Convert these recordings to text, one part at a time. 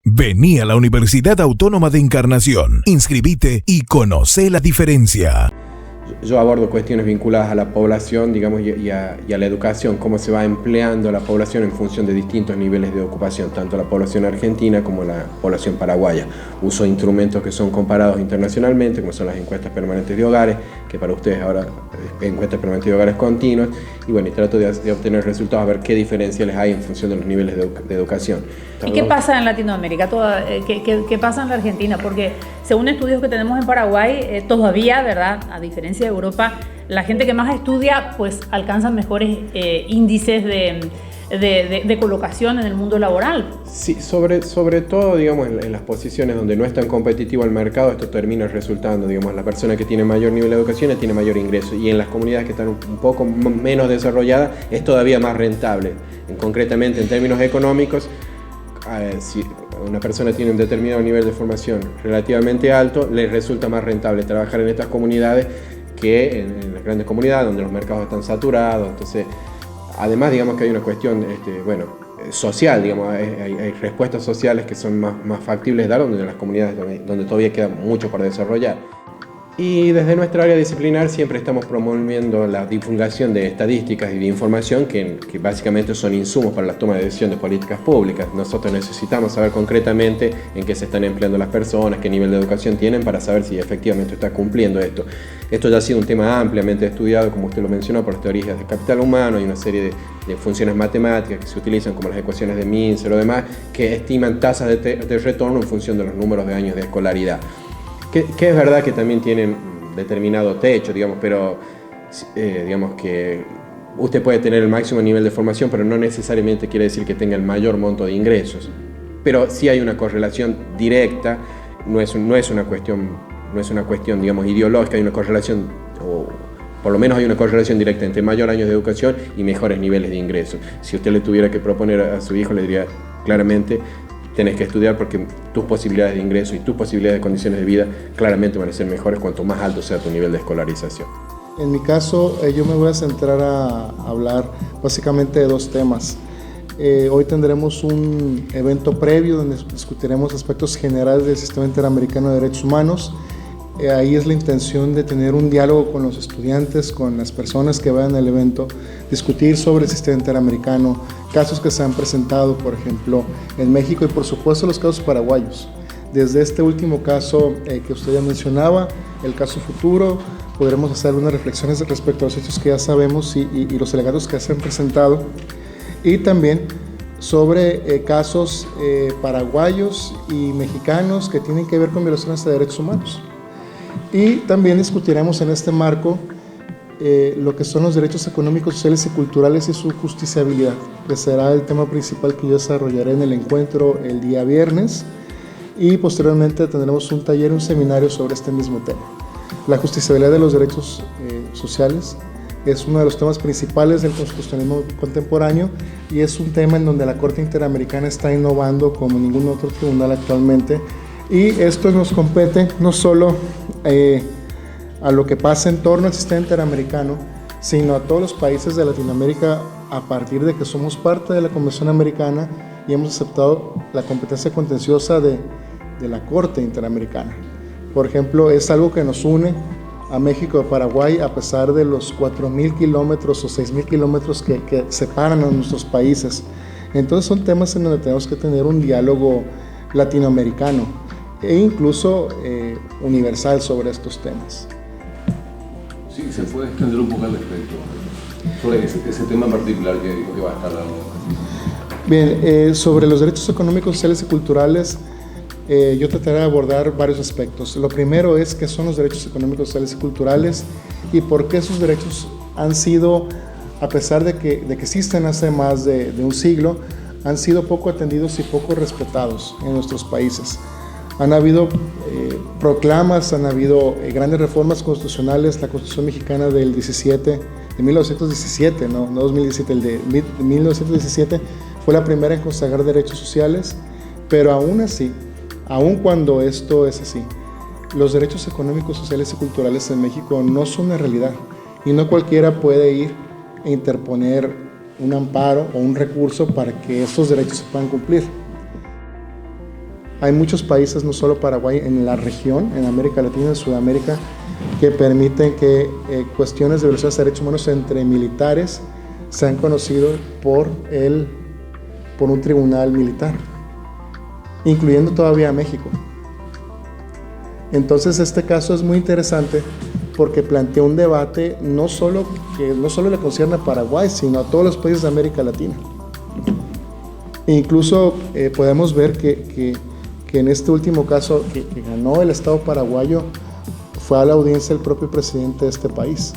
Vení a la Universidad Autónoma de Encarnación, inscribite y conoce la diferencia. Yo abordo cuestiones vinculadas a la población, digamos, y a la educación, cómo se va empleando la población en función de distintos niveles de ocupación, tanto la población argentina como la población paraguaya. Uso instrumentos que son comparados internacionalmente, como son las encuestas permanentes de hogares, que para ustedes ahora encuestas permanentes de hogares continuas, y bueno, y trato de obtener resultados, a ver qué diferenciales hay en función de los niveles de educación. ¿Y qué pasa en Latinoamérica? ¿Qué pasa en la Argentina? Porque según estudios que tenemos en Paraguay, todavía, ¿verdad?, a diferencia de Europa, la gente que más estudia pues alcanza mejores índices de colocación en el mundo laboral. Sí, sobre todo, digamos, en las posiciones donde no es tan competitivo el mercado, esto termina resultando, digamos, la persona que tiene mayor nivel de educación tiene mayor ingreso, y en las comunidades que están un poco menos desarrolladas es todavía más rentable. Concretamente, en términos económicos, si una persona tiene un determinado nivel de formación relativamente alto, le resulta más rentable trabajar en estas comunidades que en las grandes comunidades donde los mercados están saturados. Entonces, además, digamos que hay una cuestión social, digamos, hay respuestas sociales que son más factibles de dar donde en las comunidades donde todavía queda mucho por desarrollar. Y desde nuestra área disciplinar siempre estamos promoviendo la divulgación de estadísticas y de información que básicamente son insumos para la toma de decisión de políticas públicas. Nosotros necesitamos saber concretamente en qué se están empleando las personas, qué nivel de educación tienen, para saber si efectivamente está cumpliendo esto. Esto ya ha sido un tema ampliamente estudiado, como usted lo mencionó, por las teorías del capital humano. Hay una serie de funciones matemáticas que se utilizan, como las ecuaciones de Mincer o demás, que estiman tasas de retorno en función de los números de años de escolaridad. Que es verdad que también tienen determinado techo, digamos, pero digamos que usted puede tener el máximo nivel de formación, pero no necesariamente quiere decir que tenga el mayor monto de ingresos. Pero sí hay una correlación directa, no es una cuestión, digamos, ideológica, hay una correlación, o por lo menos hay una correlación directa entre mayor años de educación y mejores niveles de ingresos. Si usted le tuviera que proponer a su hijo, le diría claramente: tenés que estudiar porque tus posibilidades de ingreso y tus posibilidades de condiciones de vida claramente van a ser mejores cuanto más alto sea tu nivel de escolarización. En mi caso, yo me voy a centrar a hablar básicamente de dos temas. Hoy tendremos un evento previo donde discutiremos aspectos generales del Sistema Interamericano de Derechos Humanos. Ahí es la intención de tener un diálogo con los estudiantes, con las personas que vayan al evento, discutir sobre el sistema interamericano, casos que se han presentado, por ejemplo, en México, y por supuesto los casos paraguayos. Desde este último caso que usted ya mencionaba, el caso futuro, podremos hacer algunas reflexiones respecto a los hechos que ya sabemos y los alegatos que se han presentado, y también sobre casos paraguayos y mexicanos que tienen que ver con violaciones de derechos humanos. Y también discutiremos en este marco lo que son los derechos económicos, sociales y culturales y su justiciabilidad, que será el tema principal que yo desarrollaré en el encuentro el día viernes, y posteriormente tendremos un taller, un seminario sobre este mismo tema. La justiciabilidad de los derechos sociales es uno de los temas principales del constitucionalismo contemporáneo, y es un tema en donde la Corte Interamericana está innovando como ningún otro tribunal actualmente. Y esto nos compete no solo a lo que pasa en torno al sistema interamericano, sino a todos los países de Latinoamérica, a partir de que somos parte de la Convención Americana y hemos aceptado la competencia contenciosa de la Corte Interamericana. Por ejemplo, es algo que nos une a México y Paraguay, a pesar de los 4.000 kilómetros o 6.000 kilómetros que separan a nuestros países. Entonces son temas en donde tenemos que tener un diálogo latinoamericano e incluso universal sobre estos temas. Sí, se puede extender un poco al respecto sobre ese tema en particular que dijo que va a estar dando. Bien, sobre los derechos económicos, sociales y culturales, yo trataré de abordar varios aspectos. Lo primero es qué son los derechos económicos, sociales y culturales, y por qué esos derechos han sido, a pesar de que existen hace más de un siglo, han sido poco atendidos y poco respetados en nuestros países. Han habido proclamas, han habido grandes reformas constitucionales. La Constitución Mexicana de 1917, no 2017, el de 1917 fue la primera en consagrar derechos sociales, pero aún así, aun cuando esto es así, los derechos económicos, sociales y culturales en México no son una realidad, y no cualquiera puede ir e interponer un amparo o un recurso para que estos derechos se puedan cumplir. Hay muchos países, no solo Paraguay, en la región, en América Latina, en Sudamérica, que permiten que cuestiones de violaciones de derechos humanos entre militares sean conocidos por un tribunal militar, incluyendo todavía a México. Entonces este caso es muy interesante porque plantea un debate que no solo le concierne a Paraguay, sino a todos los países de América Latina. Incluso podemos ver que en este último caso que ganó el Estado paraguayo fue a la audiencia el propio presidente de este país.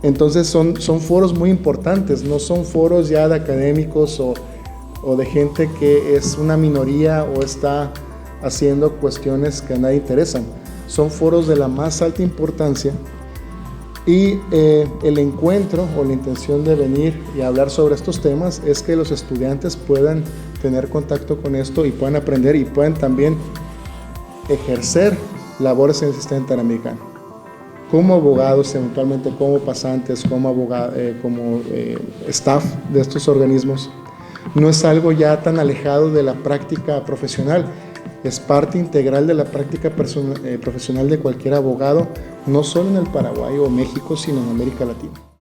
Entonces son foros muy importantes, no son foros ya de académicos o de gente que es una minoría o está haciendo cuestiones que a nadie interesan. Son foros de la más alta importancia y el encuentro o la intención de venir y hablar sobre estos temas es que los estudiantes puedan tener contacto con esto y puedan aprender y puedan también ejercer labores en el sistema interamericano como abogados, eventualmente como pasantes, como staff de estos organismos. No es algo ya tan alejado de la práctica profesional, es parte integral de la práctica profesional de cualquier abogado, no solo en el Paraguay o México, sino en América Latina.